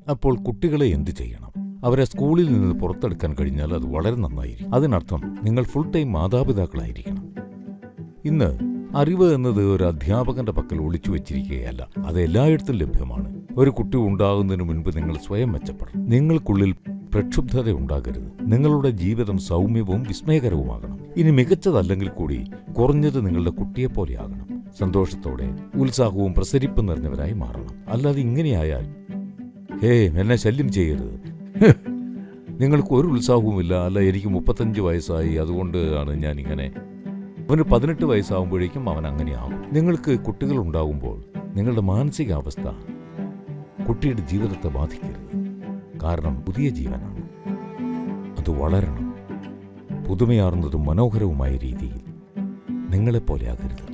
അപ്പോൾ കുട്ടികളെ എന്തു ചെയ്യണം? അവരെ സ്കൂളിൽ നിന്ന് പുറത്തെടുക്കാൻ കഴിഞ്ഞാൽ അത് വളരെ നന്നായിരിക്കും. അതിനർത്ഥം നിങ്ങൾ ഫുൾ ടൈം മാതാപിതാക്കളായിരിക്കണം. ഇന്ന് അറിവ് എന്നത് ഒരു അധ്യാപകന്റെ പക്കൽ ഒളിച്ചു വെച്ചിരിക്കുകയല്ല, അത് എല്ലായിടത്തും ലഭ്യമാണ്. ഒരു കുട്ടി ഉണ്ടാകുന്നതിന് മുൻപ് നിങ്ങൾ സ്വയം മെച്ചപ്പെടണം. നിങ്ങൾക്കുള്ളിൽ പ്രക്ഷുബ്ധത ഉണ്ടാകരുത്. നിങ്ങളുടെ ജീവിതം സൗമ്യവും വിസ്മയകരവുമാകണം. ഇനി മികച്ചതല്ലെങ്കിൽ കൂടി കുറഞ്ഞത് നിങ്ങളുടെ കുട്ടിയെപ്പോലെയാകണം. സന്തോഷത്തോടെ ഉത്സാഹവും പ്രസരിപ്പും നിറഞ്ഞവരായി മാറണം. അല്ലാതെ ഇങ്ങനെയായാൽ എന്നെ ശല്യം ചെയ്യരുത്, നിങ്ങൾക്ക് ഒരു ഉത്സാഹവുമില്ല, അല്ല എനിക്ക് 35 വയസ്സായി അതുകൊണ്ടാണ് ഞാനിങ്ങനെ. അവന് 18 വയസ്സാകുമ്പോഴേക്കും അവൻ അങ്ങനെയാകും. നിങ്ങൾക്ക് കുട്ടികൾ ഉണ്ടാകുമ്പോൾ നിങ്ങളുടെ മാനസികാവസ്ഥ കുട്ടിയുടെ ജീവിതത്തെ ബാധിക്കരുത്. കാരണം പുതിയ ജീവനാണ്, അത് വളരണം. പുതുമയാർന്നതും മനോഹരവുമായ രീതിയിൽ നിങ്ങളെപ്പോലെയാകരുത്.